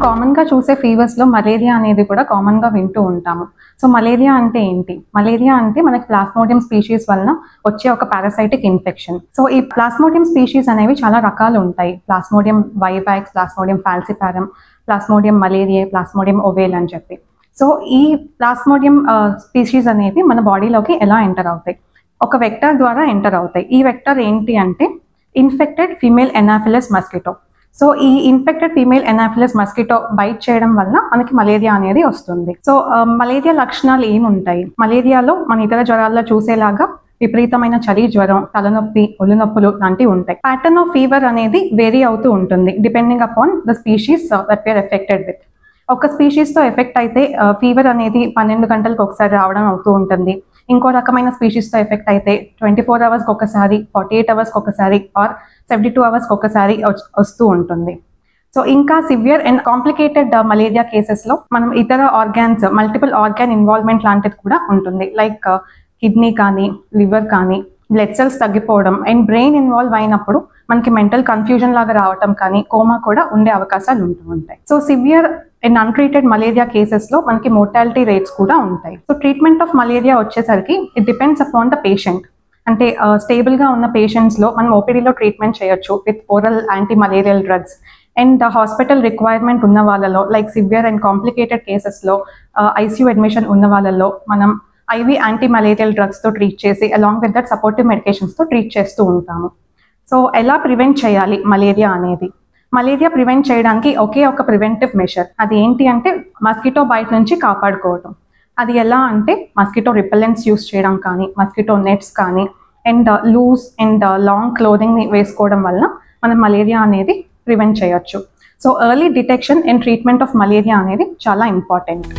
కామన్గా చూసే ఫీవర్స్లో మలేరియా అనేది కూడా కామన్గా వింటూ ఉంటాము. సో మలేరియా అంటే ఏంటి? మలేరియా అంటే మనకి ప్లాస్మోడియం స్పీషీస్ వలన వచ్చే ఒక పారాసైటిక్ ఇన్ఫెక్షన్. సో ఈ ప్లాస్మోడియం స్పీషీస్ అనేవి చాలా రకాలు ఉంటాయి. Plasmodium vivax, plasmodium falciparum, plasmodium malariae, plasmodium ovale అని చెప్పి. సో ఈ ప్లాస్మోడియం స్పీషీస్ అనేవి మన బాడీలోకి ఎలా ఎంటర్ అవుతాయి? ఒక వెక్టర్ ద్వారా ఎంటర్ అవుతాయి. ఈ వెక్టర్ ఏంటి అంటే infected female anopheles mosquito. So ఈ infected female anopheles mosquito bite చేయడం వల్ల మనకి మలేరియా అనేది వస్తుంది. సో మలేరియా లక్షణాలు ఏముంటాయి? మలేరియాలో మన ఇతర జ్వరాల్లో చూసేలాగా విపరీతమైన చలి, జ్వరం, తలనొప్పి, ఒళ్ళు నొప్పులు లాంటివి ఉంటాయి. ప్యాటర్న్ ఆఫ్ ఫీవర్ అనేది వేరీ అవుతూ ఉంటుంది depending upon the species that we're affected with. ఒక స్పీషీస్తో ఎఫెక్ట్ అయితే ఫీవర్ అనేది 12 గంటలకు ఒకసారి రావడం అవుతూ ఉంటుంది. ఇంకో రకమైన స్పీషీస్తో ఎఫెక్ట్ అయితే 24 అవర్స్కి ఒకసారి, 48 అవర్స్కి ఒకసారి ఆర్ 72 అవర్స్కి ఒకసారి వస్తూ ఉంటుంది. సో ఇంకా సివియర్ అండ్ కాంప్లికేటెడ్ మలేరియా కేసెస్లో మనం ఇతర ఆర్గాన్స్, మల్టిపుల్ ఆర్గాన్ ఇన్వాల్వ్మెంట్ లాంటిది కూడా ఉంటుంది. లైక్ కిడ్నీ కానీ, లివర్ కానీ, బ్లడ్ సెల్స్ తగ్గిపోవడం అండ్ బ్రెయిన్ ఇన్వాల్వ్ అయినప్పుడు మనకి మెంటల్ కన్ఫ్యూజన్ లాగా రావటం కానీ, కోమా కూడా ఉండే అవకాశాలు ఉంటూ ఉంటాయి. So severe and untreated malaria కేసెస్లో మనకి మోర్టాలిటీ రేట్స్ కూడా ఉంటాయి. సో ట్రీట్మెంట్ ఆఫ్ మలేరియా వచ్చేసరికి it depends upon the patient. అంటే స్టేబుల్గా ఉన్న పేషెంట్స్లో మనం ఓపీడీలో ట్రీట్మెంట్ చేయొచ్చు with oral anti malarial drugs. And hospital requirement ఉన్న వాళ్ళలో, లైక్ సివియర్ అండ్ కాంప్లికేటెడ్ కేసెస్లో ఐసీయూ అడ్మిషన్ ఉన్న వాళ్ళలో మనం ఐవీ యాంటీ మలేరియల్ డ్రగ్స్తో ట్రీట్ చేసి అలాంగ్ విత్ దట్ సపోర్టివ్ మెడికేషన్స్తో ట్రీట్ చేస్తూ ఉంటాము. సో ఎలా ప్రివెంట్ చేయాలి మలేరియా అనేది? మలేరియా ప్రివెంట్ చేయడానికి ఒకే ఒక ప్రివెంటివ్ మెషర్. అది ఏంటి అంటే మస్కిటో బైట్ నుంచి కాపాడుకోవటం. అది ఎలా అంటే మస్కిటో రిపెల్లెంట్స్ యూస్ చేయడం కానీ, మస్కిటో నెట్స్ కానీ, అండ్ లూజ్ అండ్ లాంగ్ క్లోదింగ్ని వేసుకోవడం వల్ల మనం మలేరియా అనేది ప్రివెంట్ చేయొచ్చు. So early detection and treatment of malaria అనేది చాలా ఇంపార్టెంట్.